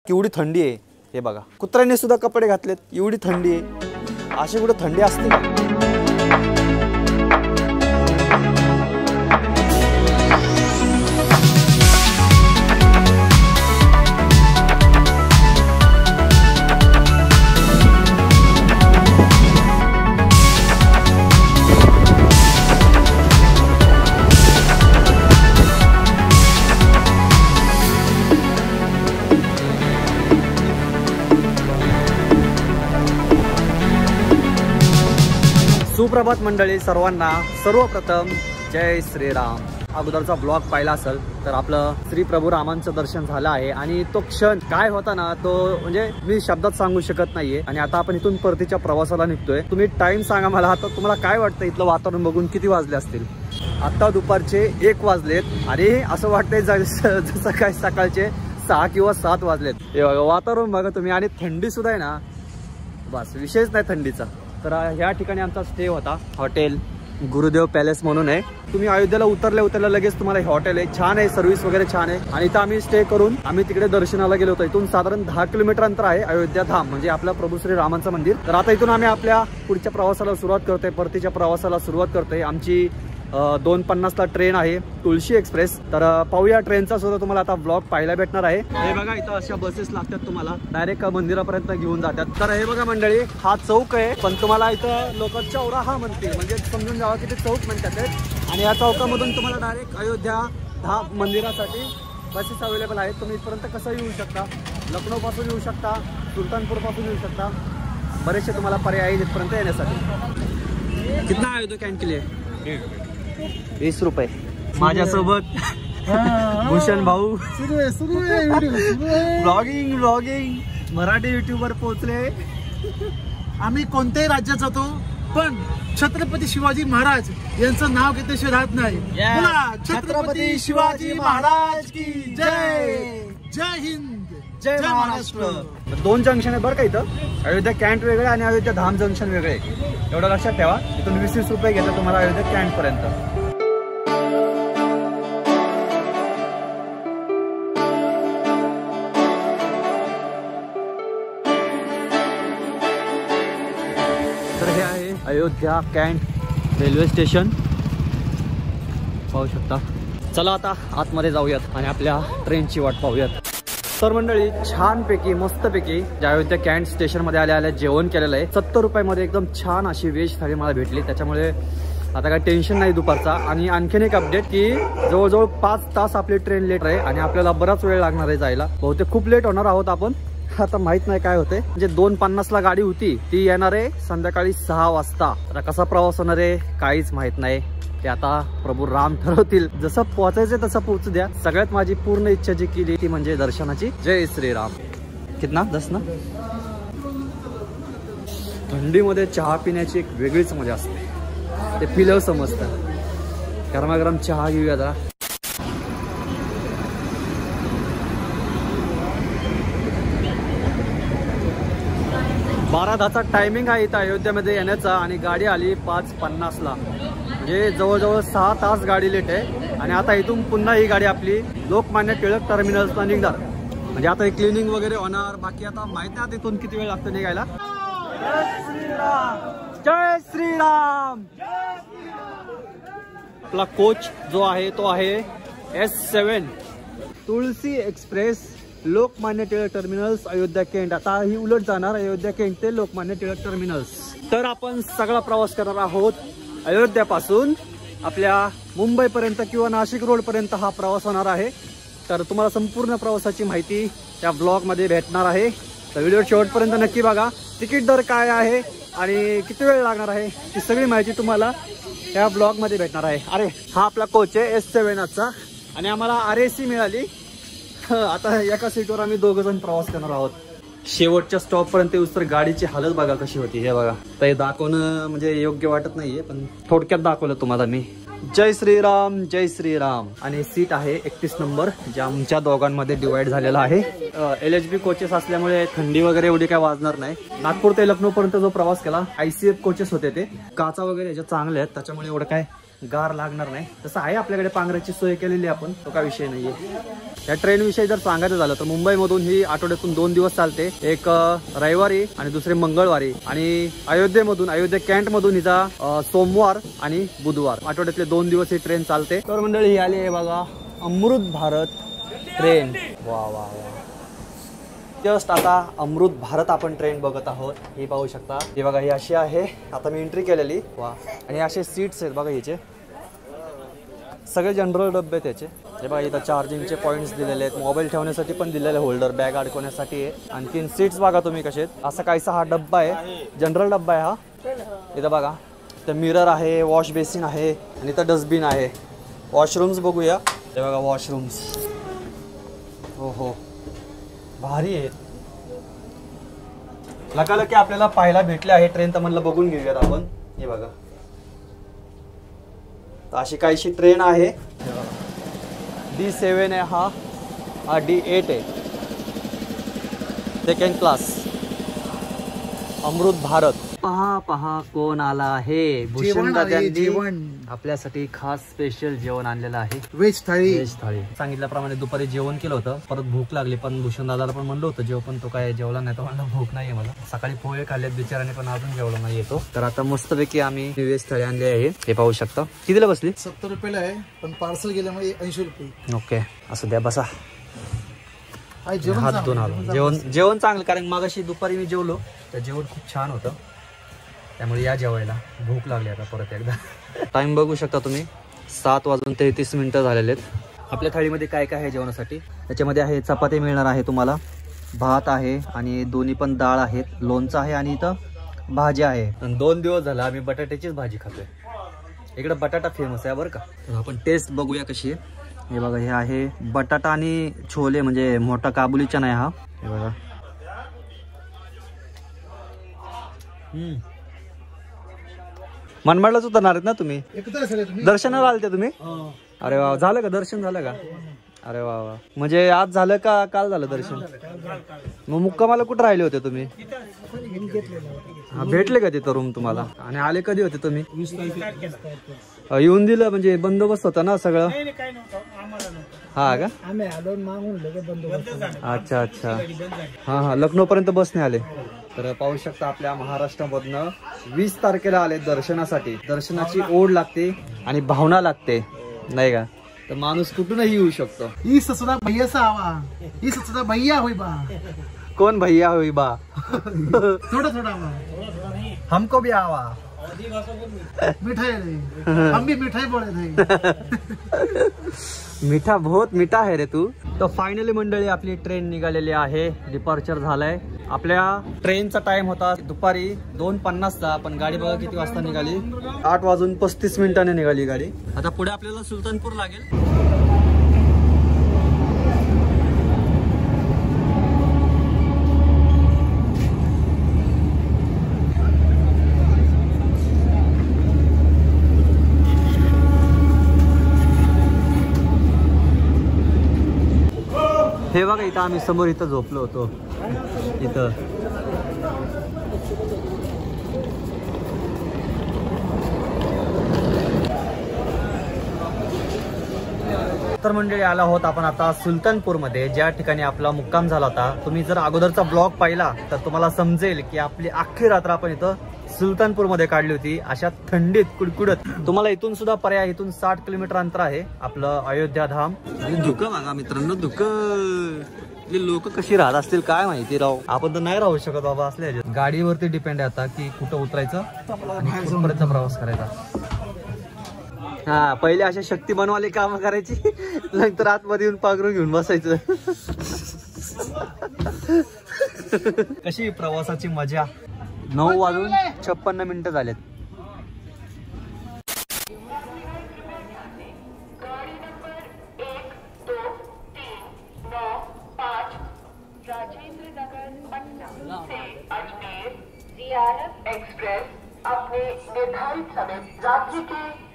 केवढी थंडी आहे हे बघा. कुत्र्याने सुद्धा कपडे घातलेत, एवढी थंडी आहे. अशी कुठे थंडी असते का? सुप्रभात मंडळी सर्वांना. सर्वप्रथम जय श्रीराम. अगोदरचा ब्लॉग पाहिला असेल तर आपलं श्री प्रभू रामांचं दर्शन झालं आहे आणि तो क्षण काय होता ना, तो म्हणजे मी शब्दात सांगू शकत नाहीये. आणि आता आपण इथून परतीच्या प्रवासाला निघतोय. तुम्ही टाइम सांगा मला, आता तुम्हाला काय वाटतं इथलं वातावरण बघून किती वाजले असतील? आता दुपारचे 1 वाजलेत आणि असं वाटतंय जसं काय सकाळचे 6 किंवा 7 वाजलेत. हे बघा वातावरण बघा तुम्ही. आणि थंडी सुद्धा आहे ना, बस विषयच नाही थंडीचा. तर ह्या ठिकाणी आमचा स्टे होता. हॉटेल गुरुदेव पॅलेस म्हणून आहे. तुम्ही अयोध्येला उतरल्या लगेच तुम्हाला हे हॉटेल आहे. छान आहे, सर्व्हिस वगैरे छान आहे. आणि इथं आम्ही स्टे करून आम्ही तिकडे दर्शनाला गेलो होतो. इथून साधारण 10 किलोमीटर अंतर आहे अयोध्या धाम, म्हणजे आपल्या प्रभू श्री रामांचं मंदिर. तर आता इथून आम्ही आपल्या पुढच्या प्रवासाला सुरुवात करतोय, परतीच्या प्रवासाला सुरुवात करतोय. आमची 2:50ला ट्रेन आहे, तुळशी एक्सप्रेस. तर पाहूया ट्रेनचा सुद्धा तुम्हाला आता ब्लॉग पाहायला भेटणार आहे. हे बघा इथं अशा बसेस लागतात तुम्हाला, डायरेक्ट मंदिरापर्यंत घेऊन जातात. तर हे बघा मंडळी, हा चौक आहे, पण तुम्हाला इथं लोक चौराहा म्हणतील, म्हणजे समजून जावा की ते चौक म्हणतात. आणि या चौकामधून तुम्हाला डायरेक्ट अयोध्या धाम मंदिरासाठी बसेस अवेलेबल आहेत. तुम्ही इथपर्यंत कसं येऊ शकता, लखनौ पासून येऊ शकता, सुलतानपूर पासून येऊ शकता. बरेचसे तुम्हाला पर्याय इथपर्यंत येण्यासाठी. कितना अयोध्या कॅन के लिए? 20 रुपये. माझ्यासोबत भूषण भाऊ. ब्लॉगिंग मराठी युट्यूबर पोहोचले. आम्ही कोणत्याही राज्यात जातो पण छत्रपती शिवाजी महाराज यांचं नाव घेतल्याशिवाय राहत नाही. छत्रपती शिवाजी महाराज की जय. जय हिंद, जय महाराष्ट्र. 2 जंक्शन आहे बरं का इथं. अयोध्या कॅन्ट वेगळे आणि अयोध्या धाम जंक्शन वेगळे. एवढं लक्षात ठेवा. इथून 20 रुपये घेतात तुम्हाला अयोध्या कॅन्ट पर्यंत. तर हे आहे अयोध्या कॅन्ट रेल्वे स्टेशन, पाहू शकता. चला आता आतमध्ये जाऊयात आणि आपल्या ट्रेनची वाट पाहूयात. तर मंडळी छानपैकी मस्तपैकी ज्या अयोध्या कॅन्ट स्टेशन मध्ये आल्या जेवण केलेलं आहे. 70 रुपयामध्ये एकदम छान अशी व्हेज थाळी मला भेटली. त्याच्यामुळे आता काय टेन्शन नाही दुपारचा. आणि आणखीन एक अपडेट की जवळजवळ 5 तास आपली ट्रेन लेट आहे आणि आपल्याला बराच वेळ लागणार आहे जायला. बहुतेक खूप लेट होणार आहोत आपण. आता माहित नाही काय होते. म्हणजे 2:50ला गाडी होती, ती येणार आहे संध्याकाळी 6 वाजता. आता कसा प्रवास होणार आहे काहीच माहित नाही. ते आता प्रभू राम ठरवतील. जसं पोहोचायचं तसं पोहोचू द्या. सगळ्यात माझी पूर्ण इच्छा जी केली ती म्हणजे दर्शनाची. जय श्रीराम. कितना 10 ना. थंडीमध्ये चहा पिण्याची एक वेगळीच मजा असते. ते पिलं समजतं. गरमागरम चहा घेऊया जरा. बारा 10चा टायमिंग आहे इथं अयोध्यामध्ये येण्याचा. आणि गाडी आली 5:50ला. म्हणजे जवळजवळ 6 तास गाडी लेट आहे. आणि आता इथून पुन्हा ही गाडी आपली लोकमान्य टिळक टर्मिनल्सला निघणार. म्हणजे आता ही क्लिनिंग वगैरे होणार. बाकी आता माहिती आहे तिथून किती वेळ लागतो निघायला. जय श्रीराम, जय श्रीराम. आपला कोच जो आहे तो आहे S7 तुळशी express, Lokmanya Tilak terminals, Ayodhya can't. आता ही उलट जाणार, अयोध्या कॅन्ट ते लोकमान्य टिळक टर्मिनल्स. तर आपण सगळा प्रवास करणार आहोत अयोध्यापासून आपल्या मुंबईपर्यंत किंवा नाशिक रोडपर्यंत हा प्रवास होणार आहे. तर तुम्हाला संपूर्ण प्रवासाची माहिती या ब्लॉगमध्ये भेटणार आहे. तर व्हिडिओ शेवटपर्यंत नक्की बघा. तिकीट दर काय आहे आणि किती वेळ लागणार आहे ती सगळी माहिती तुम्हाला या ब्लॉगमध्ये भेटणार आहे. अरे हा आपला कोच आहे S7 चा. आणि आम्हाला RAC मिळाली. आता एका सीटवर आम्ही 2 जण प्रवास करणार आहोत. शेवटच्या स्टॉप पर्यंत येऊस तर गाडीची हालत बघा कशी होती. हे बघा. तर हे दाखवणं म्हणजे योग्य वाटत नाहीये, पण थोडक्यात दाखवलं तुम्हाला मी. जय श्रीराम, जय श्रीराम. आणि सीट आहे 31 नंबर, जे आमच्या दोघांमध्ये डिवाइड झालेला आहे. LHB कोचेस असल्यामुळे थंडी वगैरे एवढी काय वाजणार नाही. नागपूर ते लखनौ पर्यंत जो प्रवास केला ICF कोचेस होते ते. काचा वगैरे याच्या चांगले आहेत, त्याच्यामुळे एवढं काय गार लागणार नाही. तसं आहे आपल्याकडे पांघराची सोय केलेली आपण, तो काय विषय नाहीये. या ट्रेन विषयी जर सांगायचं झालं तर मुंबईमधून ही आठवड्यातून 2 दिवस चालते, एक रविवारी आणि दुसरे मंगळवारी. आणि अयोध्येमधून, अयोध्या कॅन्ट मधून हिचा सोमवार आणि बुधवार, आठवड्यातले 2 दिवस ही ट्रेन चालते. तर मंडळी ही आली आहे बघा अमृत भारत ट्रेन. वा वा वा, जस्ट आता अमृत भारत आपण ट्रेन बघत आहोत. हे पाहू शकता, हे बघा ही अशी आहे. आता मी एंट्री केलेली. वा, आणि असे सीट्स आहेत बघा हिचे, सगळे जनरल डब्बे आहेत त्याचे. हे बघा इथं चार्जिंगचे पॉईंट्स दिलेले आहेत, मोबाईल ठेवण्यासाठी पण दिलेले, होल्डर बॅग अडकवण्यासाठी आहे. आणखीन सीट्स बघा तुम्ही कसे आहेत. असा काहीसा हा डब्बा आहे, जनरल डब्बा आहे हा. इथं बघा इथं मिरर आहे, वॉश बेसिन आहे आणि इथं डस्टबिन आहे. वॉशरूम्स बघूया. हे बघा वॉशरूम्स, हो हो भारी आहेत. लकालकी आपल्याला पाहायला भेटले आहे ट्रेन, तर म्हणलं बघून घेऊयात आपण. हे बघा अशी काहीशी ट्रेन आहे. D7 आहे हा D8 आहे, सेकंड क्लास अमृत भारत. पहा पहा कोण आला आहे. भूषण दादांनी आपल्यासाठी खास स्पेशल जेवण आणलेलं आहे, व्हेज थाळी. व्हेज थाळी. सांगितल्याप्रमाणे दुपारी जेवण केलं होतं, परत भूक लागली, पण भूषण दादाला पण म्हणलं होतं जेव, पण तो काय जेवला नाही. तो म्हणला भूक नाहीये मला. सकाळी पोहे खाल्लेत बिचाराने, पण अजून जेवला नाही येतो. तर आता मस्तपैकी आम्ही व्हेज थाळी आणली आहे. हे पाहू शकता. कितीला बसली? 70 रुपयाला आहे, पण पार्सल गेल्यामुळे 80 रुपये. ओके, असू द्या, बसा. जेवण हात धुवून आलो. जेवण चांगलं, कारण मागाशी दुपारी मी जेवलो, तर जेवण खूप छान होतं. त्यामुळे या जेवायला भूक लागली आता परत एकदा. टाइम बघू शकता तुम्ही, 7:33 झालेले आहेत. आपल्या थाळीमध्ये काय काय आहे जेवणासाठी? त्याच्यामध्ये आहे चपाती मिळणार आहे तुम्हाला, भात आहे आणि दोन्ही पण डाळ आहेत, लोणचं आहे आणि इथं भाजी आहे. 2 दिवस झाला आम्ही बटाट्याचीच भाजी खातोय. इकडे बटाटा फेमस आहे बरं का. तर आपण टेस्ट बघूया कशी आहे. हे बघा, हे आहे बटाटा आणि छोले, म्हणजे मोठा काबुली चना आहे हा. हे बघा, मनमाडलाच उतरणार आहेत ना तुम्ही? दर्शनाला आलते तुम्ही? अरे वा, झालं का दर्शन? झालं का? अरे वा वा, म्हणजे आज झालं का काल झालं दर्शन? मग मुक्कामाला कुठं राहिले होते तुम्ही? हा, भेटले का तिथं रूम तुम्हाला? आणि आले कधी होते तुम्ही? येऊन दिलं म्हणजे बंदोबस्त होता ना सगळं? हा का? अच्छा अच्छा, हा हा, लखनौ पर्यंत बसने आले. तर पाहू शकता आपल्या महाराष्ट्रामधनं 20 तारखेला आले दर्शनासाठी. दर्शनाची ओढ लागते आणि भावना लागते, नाही का? तर माणूस कुठूनही येऊ शकतो. ई ससुरा भैयाचा आवा, ई ससुरा भैया होई बा. कोण भैया होई बा? थोड़ा थोड़ा हमको भी आवा. मिठाई हम भी मिठाई बोले थे. मिठा बहुत मिठा है रे तू. तर फायनली मंडळी आपली ट्रेन निघालेली आहे, डिपार्चर झालाय. आपल्या ट्रेनचा टाइम होता दुपारी 2:50चा, पण गाडी बघा किती वाजता निघाली. 8:35 निघाली गाडी. आता पुढे आपल्याला सुलतानपूर लागेल. हे बघा इथं आम्ही समोर इथं झोपलो होतो इथं. तर मंडळी आला आहोत आपण आता सुलतानपूर मध्ये, ज्या ठिकाणी आपला मुक्काम झाला होता. तुम्ही जर अगोदरचा ब्लॉग पाहिला तर तुम्हाला समजेल की आपली अख्खी रात्र आपण इथं सुलतानपूर मध्ये काढली होती, अशा थंडीत कुडकुडत. तुम्हाला इथून सुद्धा पर्याय, इथून 60 किलोमीटर अंतर आहे आपलं अयोध्या धाम. आणि धुकं बघा मित्रांनो, धुकं. लोक कशी राहत असतील काय माहिती राव. आपण तर नाही राहू शकत बाबा असल्या गाडीवरती डिपेंड आहे आता की कुठं उतरायचं आणि कुठपर्यंत प्रवास करायचा. हा, पहिले अशा शक्तिमानवाले काम करायची, नंतर आतमध्ये येऊन पांघरून घेऊन बसायचं. कशी प्रवासाची मजा. 9:56 झालेत. एक्सप्रेस अपने निर्धारित समय रात्रि के 1.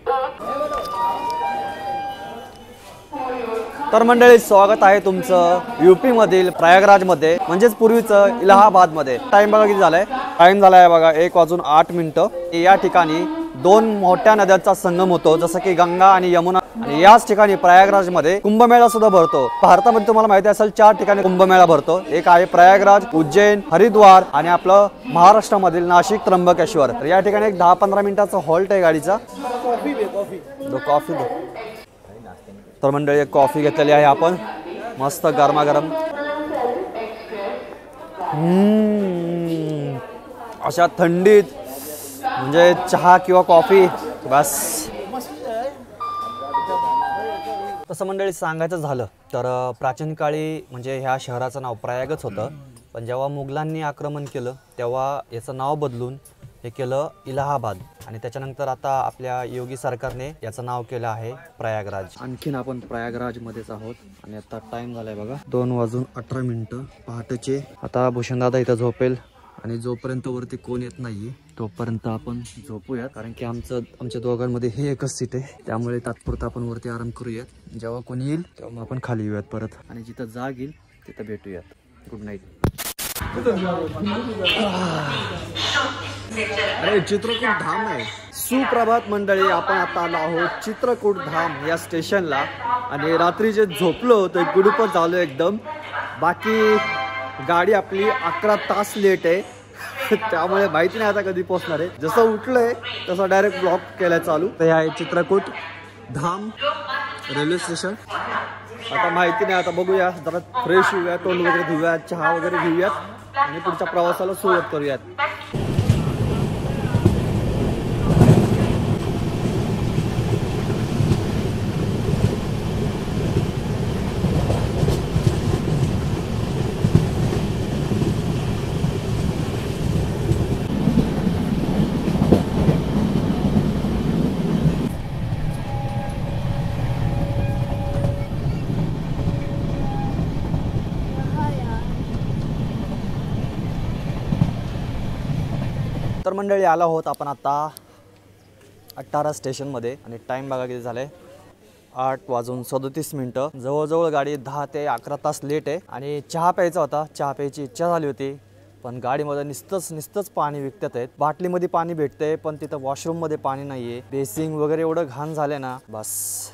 तर मंडळी स्वागत आहे तुमचं यूपी मधील प्रयागराज मध्ये, म्हणजेच पूर्वीचं इलाहाबाद मध्ये. टाइम बघा किती झालाय. टाइम झालाय बघा 1:08. या ठिकाणी दोन मोठ्या नद्यांचा संगम होतो, जसं की गंगा आणि यमुना. आणि याच ठिकाणी प्रयागराज मध्ये कुंभमेळा सुद्धा भरतो. भारतामध्ये तुम्हाला माहिती असेल 4 ठिकाणी कुंभमेळा भरतो. एक आहे प्रयागराज, उज्जैन, हरिद्वार आणि आपलं महाराष्ट्रामधील नाशिक, त्र्यंबकेश्वर. तर या ठिकाणी एक 10-15 मिनिटाचा हॉल्ट आहे गाडीचा. कॉफी तर मंडळी एक कॉफी घेतलेली आहे आपण, मस्त गरमागरम. अशा थंडीत म्हणजे चहा किंवा कॉफी बस. तसं मंडळी सांगायचं झालं तर प्राचीन काळी म्हणजे ह्या शहराचं नाव प्रयागच होतं. पण जेव्हा मुघलांनी आक्रमण केलं तेव्हा याचं नाव बदलून हे केलं इलाहाबाद. आणि त्याच्यानंतर आता आपल्या योगी सरकारने याचं नाव केलं आहे प्रयागराज. आणखीन आपण प्रयागराजमध्येच आहोत आणि आता टाइम झालाय बघा 2:18 पहाटेचे. आता भूषणदादा इथं झोपेल आणि जोपर्यंत वरती कोण येत नाही तोपर्यंत आपण झोपूयात. कारण की आमच्या दोघांमध्ये हे एकच सीट आहे, त्यामुळे तात्पुरता आपण वरती आराम करूयात. जेव्हा कोणी येईल तेव्हा आपण खाली येऊयात परत आणि जिथं जाग येईल तिथं भेटूयात. Good night. अरे चित्रकूट धाम आहे. सुप्रभात मंडळी, आपण आता आलो आहोत चित्रकूट धाम या स्टेशनला. आणि रात्री जे झोपलो ते गुडूपच झालो एकदम. बाकी गाडी आपली 11 तास लेट आहे त्यामुळे माहिती नाही आता कधी पोहोचणार आहे. जसं उठलंय तसं डायरेक्ट ब्लॉक केलाय चालू. तर हे आहे चित्रकूट धाम रेल्वे स्टेशन. आता माहिती नाही, आता बघूया, जरा फ्रेश होऊया, तोंड वगैरे धुऊयात, चहा वगैरे घेऊयात आणि पुढच्या प्रवासाला सुरुवात करूयात. तर मंडळी आला आहोत आपण आता 18 स्टेशनमध्ये आणि टाईम बघा किती झालं आहे 8:37. जवळजवळ गाडी 10 ते 11 तास लेट आहे. आणि चहा प्यायचा होता, चहा प्यायची इच्छा झाली होती, पण गाडीमध्ये नुसतंच पाणी विकतात आहेत. बाटलीमध्ये पाणी भेटतंय पण तिथं वॉशरूममध्ये पाणी नाहीये. बेसिंग वगैरे एवढं घाण झालंय ना, बस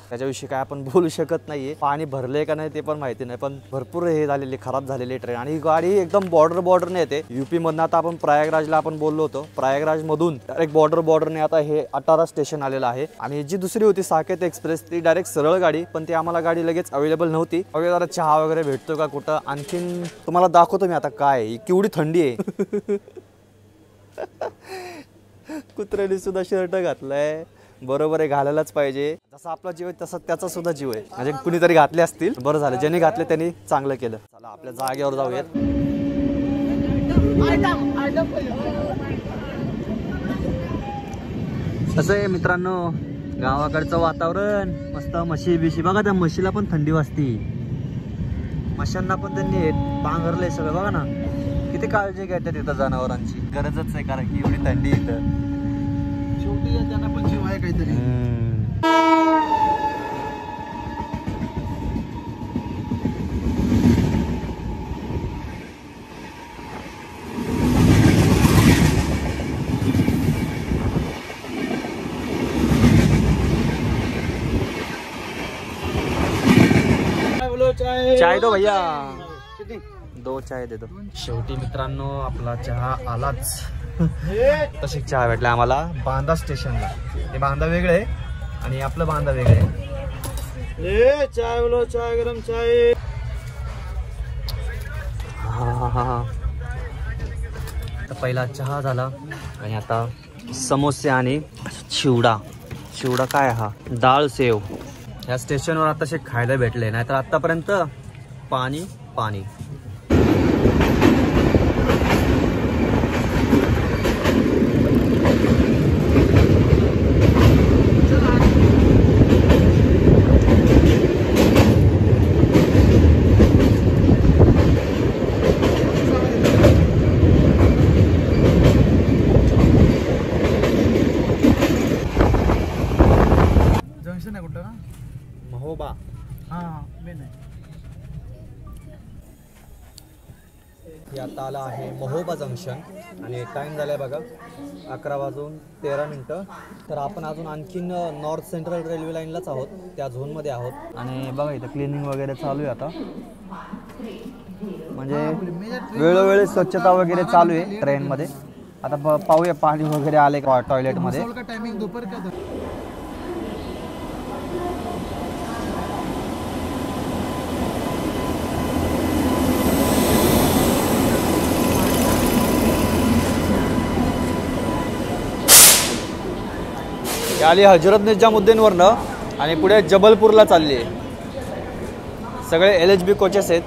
त्याच्याविषयी काय आपण बोलू शकत नाहीये. पाणी भरले का नाही ते पण माहिती नाही, पण भरपूर हे झालेले खराब झालेले ट्रेन. आणि ही गाडी एकदम बॉर्डरने येते युपी मधनं. आता आपण प्रयागराजला आपण बोललो होतो, प्रयागराज मधून डायरेक्ट बॉर्डरने आता हे 18 स्टेशन आलेलं आहे. आणि जी दुसरी होती साकेत एक्सप्रेस ती डायरेक्ट सरळ गाडी, पण ती आम्हाला गाडी लगेच अवेलेबल नव्हती. जरा चहा वगैरे भेटतो का कुठं आणखीन तुम्हाला दाखवतो मी आता काय केवढी थंडी. कुत्र्याने सुद्धा शर्ट घातलाय, बरोबर आहे, घालायलाच पाहिजे. जसा आपला जीव आहे तसा त्याचा सुद्धा जीव आहे. म्हणजे कुणीतरी घातले असतील, बरं झालं, ज्यांनी घातले त्यांनी चांगलं केलं. चला आपल्या जागेवर जाऊयात. कसं आहे मित्रांनो गावाकडचं वातावरण, मस्त म्हशी बिशी बघा, त्या म्हशीला पण थंडी वाजती. म्हशांना पण त्यांनी पांघरलंय सगळं बघा ना, किती काळजी घेतात तिथं जनावरांची. गरजच आहे कारण की एवढी थंडी इथं. शेवटी त्यांना पण जीव आहे काहीतरी. चाय दो भैया, 2 चाय दे दो. शेवटी मित्रांनो आपला चहा आलाच. तशी चहा भेटला आम्हाला बांदा स्टेशनला. ते बांदा वेगळे आणि आपलं बांदा वेगळे. चाय बोलो, चाय गरम चाय. हा पहिला चहा झाला आणि आता समोसे आणि चिवडा. चिवडा काय हा, डाळ सेव. या स्टेशनवर आताशे खायला भेटले, नाहीतर आतापर्यंत पाणी पाणी. जंक्शन आहे कुठं ना, महोबा. हा मेन आहे. हे आता आलं आहे महोबा जंक्शन आणि टाईम झाला आहे बघा 11:13. तर आपण अजून आणखीन नॉर्थ सेंट्रल रेल्वे लाईनलाच आहोत, त्या झोनमध्ये आहोत. आणि बघा इथं क्लिनिंग वगैरे चालू आहे आता, म्हणजे वेळोवेळी स्वच्छता वगैरे चालू आहे ट्रेनमध्ये. आता पाहूया पाणी वगैरे आले का टॉयलेटमध्ये. आली हजरत निजामुद्दीनवरनं आणि पुढे जबलपूरला चालली आहे. सगळे LHB कोचेस आहेत.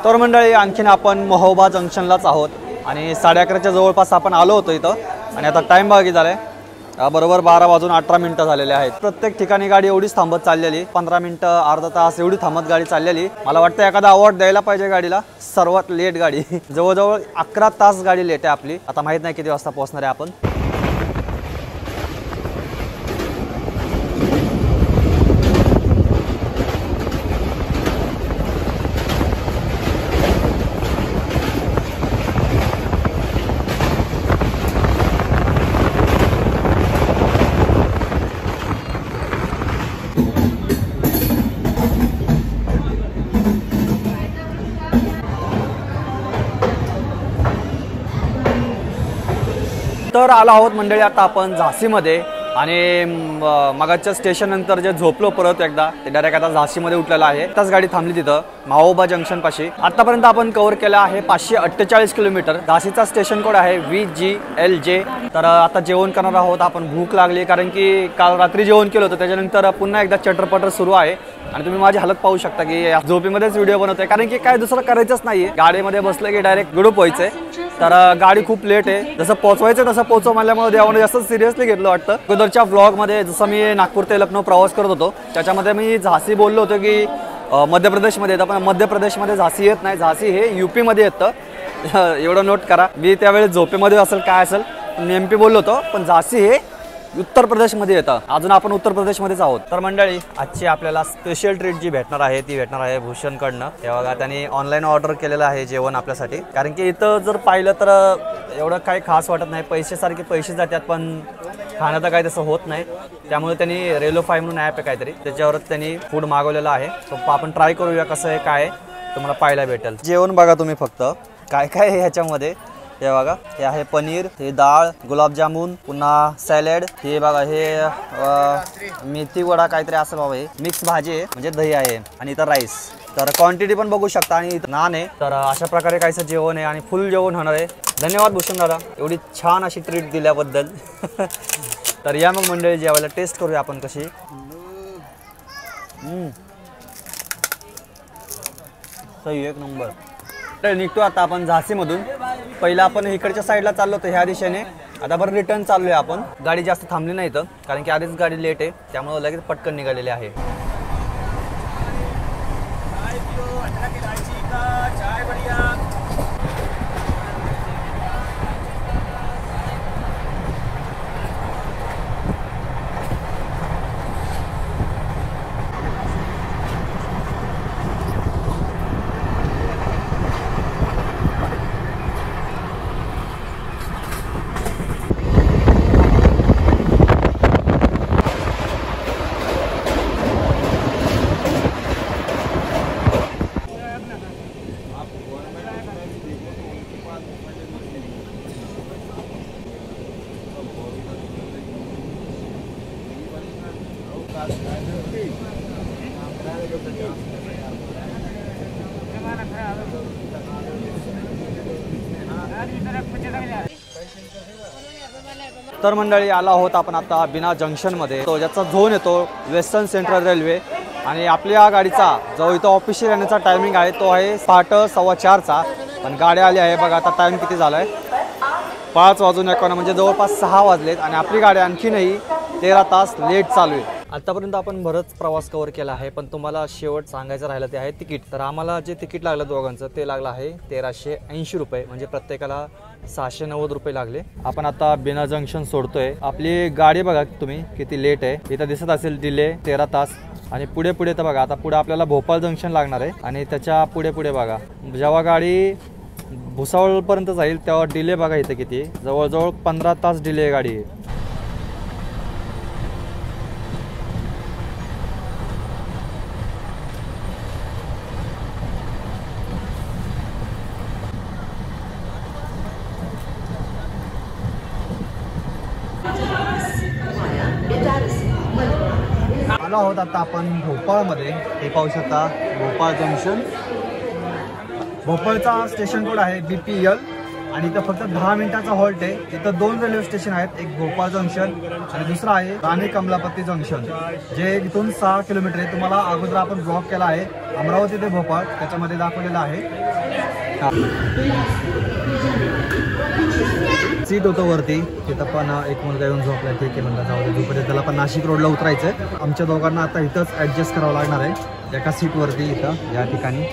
तर मंडळी आणखीन आपण महोबा जंक्शनलाच आहोत आणि 11:30च्या जवळपास आपण आलो होतो इथं. आणि आता टाईम बाकी झाला आहे, बरोबर 12:18 झालेले आहेत. प्रत्येक ठिकाणी गाडी एवढीच थांबत चाललेली, 15 मिनटं अर्धा तास एवढी थांबत गाडी चाललेली. मला वाटतं एखादा अवॉर्ड द्यायला पाहिजे गाडीला, सर्वात लेट गाडी. जवळजवळ 11 तास गाडी लेट आहे आपली. आता माहीत नाही किती वाजता पोहोचणार आहे आपण. तर आलो आहोत मंडळी आता आपण झाशीमध्ये. आणि मगाच्या स्टेशन नंतर जे झोपलो परत एकदा, ते डायरेक्ट आता झाशीमध्ये उठलेलं आहे. आताच गाडी थांबली तिथं महोबा जंक्शन पाशी. आतापर्यंत आपण कव्हर केलं आहे 548 किलोमीटर. झाशीचा स्टेशन कोड आहे VGLJ. तर आता जेवण करणार आहोत आपण. भूक लागली कारण की काल रात्री जेवण केलं होतं, त्याच्यानंतर पुन्हा एकदा चटरपटर सुरू आहे. आणि तुम्ही माझी हालत पाहू शकता की झोपेमध्येच व्हिडिओ बनवतोय, कारण की काय दुसरं करायचंच नाहीये. गाडीमध्ये बसलं की डायरेक्ट गुडूप व्हायचंय. तर गाडी खूप लेट आहे, जसं पोहोचवायचं तसं पोहोचव म्हणल्यामुळे देवाने जास्त सिरियसली घेतलं वाटतं. अगोदरच्या व्लॉगमध्ये जसं मी नागपूर ते लखनौ प्रवास करत होतो त्याच्यामध्ये मी झाशी बोललो होतो की मध्य प्रदेशमध्ये येतं, पण मध्य प्रदेशमध्ये झाशी येत नाही. झाशी हे UP मध्ये येतं, एवढं नोट करा. मी त्यावेळेस झोपेमध्ये असेल काय असेल MP बोललो होतो, पण झाशी हे उत्तर प्रदेशमध्ये येतं. अजून आपण उत्तर प्रदेशमध्येच आहोत. तर मंडळी आजची आपल्याला स्पेशल ट्रीट जी भेटणार आहे ती भेटणार आहे भूषणकडनं. हे बघा त्यांनी ऑनलाईन ऑर्डर केलेलं आहे जेवण आपल्यासाठी, कारण की इथं जर पाहिलं तर एवढं काही खास वाटत नाही. पैशासारखे पैसे जातात पण खाणं तर काही तसं होत नाही. त्यामुळे त्यांनी रेलोफाय म्हणून ॲप आहे काहीतरी, त्याच्यावरच त्यांनी फूड मागवलेलं आहे. तो आपण ट्राय करूया कसं आहे काय तुम्हाला पाहायला भेटेल. जेवण बघा तुम्ही फक्त काय काय आहे ह्याच्यामध्ये. हे बघा, हे आहे पनीर, हे डाळ, गुलाबजामुन, पुन्हा सॅलड, हे बघा हे मेथी वडा काहीतरी असेल बाबा. हे मिक्स भाजी आहे म्हणजे दही आहे आणि इथं राईस. तर क्वांटिटी पण बघू शकता आणि इथं नान आहे. तर अशा प्रकारे काहीसं जेवण आहे आणि फुल जेवण होणार आहे. धन्यवाद भूषण दादा एवढी छान अशी ट्रीट दिल्याबद्दल. तर या मग मंडळी जेवायला टेस्ट करूया आपण कशी. सही एक नंबर. तर निघतो आता आपण झाशीमधून. पहिला आपण इकडच्या साईडला चाललो होतो ह्या दिशेने, आता बरं रिटर्न चाललोय आपण. गाडी जास्त थांबली नाही इथं कारण की आधीच गाडी लेट आहे, त्यामुळे लगेच पटकन निघालेली आहे. तर मंडळी आला आहोत आपण आता बिना जंक्शनमध्ये. तो ज्याचा झोन येतो वेस्टर्न सेंट्रल रेल्वे. आणि आपल्या गाडीचा जो इथं ऑफिशियल येण्याचा टायमिंग आहे तो आहे 5:15चा. पण गाडी आली आहे बघा. आता टाईम किती झाला आहे 5:51, म्हणजे जवळपास 6 वाजलेत आणि आपली गाडी आणखीनही 13 तास लेट चालू आहे. आतापर्यंत आपण बरंच प्रवास कव्हर केला आहे, पण तुम्हाला शेवट सांगायचं राहिलं ते आहे तिकीट. तर आम्हाला जे तिकीट लागलं दोघांचं ते लागलं आहे 1380 रुपये, म्हणजे प्रत्येकाला 690 रुपये लागले. आपण आता बिना जंक्शन सोडतोय. आपली गाडी बघा तुम्ही किती लेट आहे. इथं दिसत असेल डिले 13 तास. आणि पुढे पुढे तर बघा आता पुढे आपल्याला भोपाळ जंक्शन लागणार आहे आणि त्याच्या पुढे पुढे बघा जेव्हा गाडी भुसावळपर्यंत जाईल तेव्हा डिले बघा इथे किती, जवळजवळ 15 तास डिले आहे गाडी. आलो आहोत आता आपण भोपाळमध्ये. हे पाहू शकता भोपाळ जंक्शन. भोपाळचा स्टेशन कोड आहे BPL आणि इथं फक्त 10 मिनिटाचा हॉल्ट आहे. इथं 2 रेल्वे स्टेशन आहेत, एक भोपाळ जंक्शन आणि दुसरं आहे राणी कमलापती जंक्शन, जे इथून 6 किलोमीटर आहे. तुम्हाला अगोदर आपण ब्लॉक केला आहे अमरावती ते भोपाळ, त्याच्यामध्ये दाखवलेलं आहे. सीट होतं वरती, तिथं पण एक मुलगा येऊन झोपलाय. ठीक आहे म्हणलं जाऊ दे, दुपारी त्याला पण नाशिक रोडला उतरायचं आहे. आमच्या दोघांना आता इथंच ॲडजस्ट करावं लागणार आहे एका सीटवरती इथं या ठिकाणी.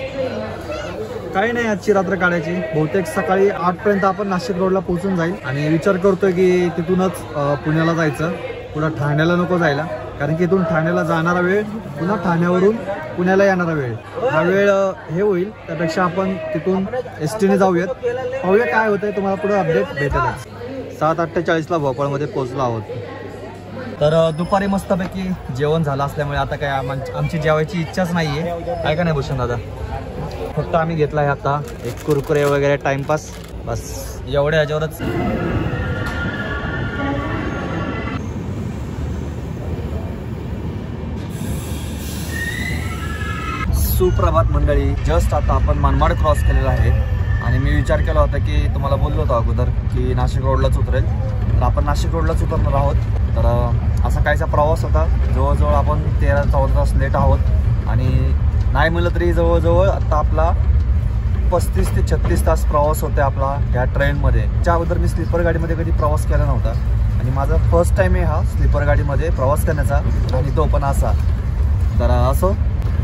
काही नाही आजची रात्र काढायची. बहुतेक सकाळी 8पर्यंत आपण नाशिक रोडला पोहोचून जाईल आणि विचार करतोय की तिथूनच पुण्याला जायचं, पुढं ठाण्याला नको जायला, कारण की इथून ठाण्याला जाणारा वेळ पुन्हा ठाण्यावरून पुण्याला येणारा वेळ हा वेळ हे होईल. त्यापेक्षा आपण तिथून STने जाऊयात, पाहूया काय होतंय. तुम्हाला पुढे अपडेट भेटेलच. 7:48ला भोपाळमध्ये पोहोचलो आहोत. तर दुपारी मस्तपैकी जेवण झालं असल्यामुळे आता काय आमची जेवायची इच्छाच नाही आहे, काय का नाही भूषण दादा. फक्त आम्ही घेतला आहे आता एक कुरकुरे वगैरे टाइमपास, बस एवढ्या ह्याच्यावरच. सुप्रभात मंडळी. जस्ट आता आपण मनमाड क्रॉस केलेला आहे आणि मी विचार केला होता की तुम्हाला बोललो होतो अगोदर की नाशिक रोडलाच उतरेल, तर आपण नाशिक रोडलाच उतरणार आहोत. तर असा काहीसा प्रवास होता. जवळजवळ आपण 13-14 तास लेट आहोत आणि नाही म्हणलं तरी जवळजवळ आता आपला 35 ते 36 तास प्रवास होते आपला ह्या ट्रेनमध्ये. त्या अगोदर मी स्लीपर गाडीमध्ये कधी प्रवास केला नव्हता आणि माझा फर्स्ट टाईम आहे हा स्लीपर गाडीमध्ये प्रवास करण्याचा, आणि तो पण असा. तर असो,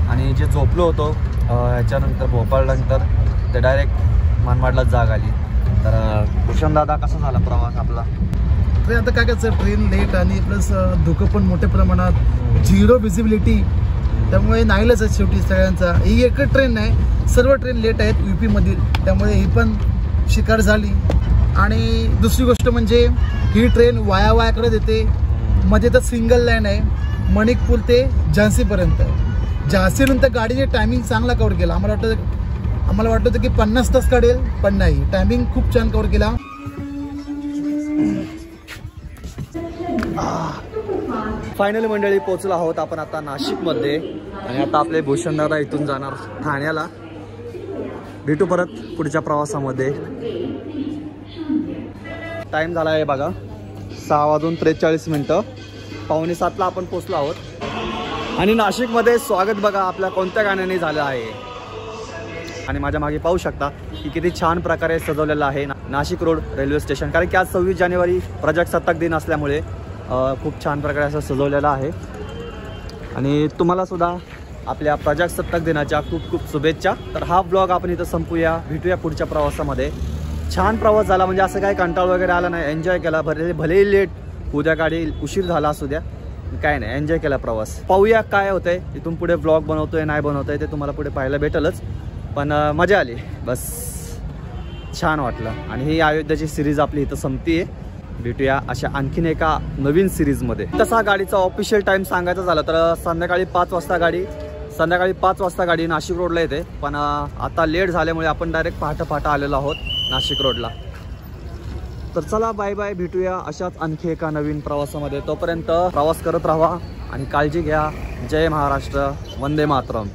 आणि जे झोपलो होतो ह्याच्यानंतर भोपाळनंतर ते डायरेक्ट मनमाडलाच जाग आली. तर भूषण दादा कसा झाला प्रवास आपला? ट्रेन आता काय करायचं, ट्रेन लेट आणि प्लस धुकं पण मोठ्या प्रमाणात, 0 विजिबिलिटी, त्यामुळे नाहीलच आहे शेवटी सगळ्यांचा. ही एकच ट्रेन नाही, सर्व ट्रेन लेट आहेत UP मधील, त्यामुळे ही पण शिकार झाली. आणि दुसरी गोष्ट म्हणजे ही ट्रेन वायाकडे देते. मध्ये तर सिंगल लाईन आहे मणिकपूर ते झांसीपर्यंत. झांसीनंतर गाडीने टायमिंग चांगला कव्हर केला. आम्हाला वाटत होतं की 50 तास काढेल, पण नाही, टायमिंग खूप छान कव्हर केला. फायनली मंडळी पोहोचलो आहोत आपण आता नाशिकमध्ये आणि आता आपले भूषण दादा इथून जाणार ठाण्याला. भेटू परत पुढच्या प्रवासामध्ये. टाइम झाला आहे बघा 6:43. 6:45ला आपण पोहोचलो आहोत. आणि नाशिकमध्ये स्वागत बघा आपल्या कोणत्या गाण्याने झालं आहे. आणि माझ्या मागे पाहू शकता की किती छान प्रकारे सजवलेलं आहे नाशिक रोड रेल्वे स्टेशन, कारण की आज 26 जानेवारी प्रजासत्ताक दिन असल्यामुळे खूप छान प्रकारे असं सजवलेलं आहे. आणि तुम्हाला सुद्धा आपल्या प्रजासत्ताक दिनाच्या खूप खूप शुभेच्छा. तर हा ब्लॉग आपण इथं संपूया, भेटूया पुढच्या प्रवासामध्ये. छान प्रवास झाला, म्हणजे असं काही कंटाळ वगैरे आला नाही, एन्जॉय केला. भलेही लेट उद्या गाडी उशीर झाला असू द्या, काय नाही, एन्जॉय केला प्रवास. पाहूया काय होतंय इथून पुढे, ब्लॉग बनवतोय नाही बनवतोय ते तुम्हाला पुढे पाहायला भेटेलच. पण मजा आली, बस छान वाटलं. आणि ही अयोध्याची सिरीज आपली इथं संपतीये. भेटूया अशा आणखीन एका नवीन सिरीजमध्ये. तसा गाडीचा ऑफिशियल टाइम सांगायचा झाला तर संध्याकाळी 5 वाजता गाडी नाशिक रोडला येते. पण आता लेट झाल्यामुळे आपण डायरेक्ट पहाटे आलेलो आहोत नाशिक रोडला. तर चला बाय बाय, भेटूया अशाच आणखी एका नवीन प्रवासामध्ये. तोपर्यंत प्रवास करत राहा आणि काळजी घ्या. जय महाराष्ट्र, वंदे मातरम.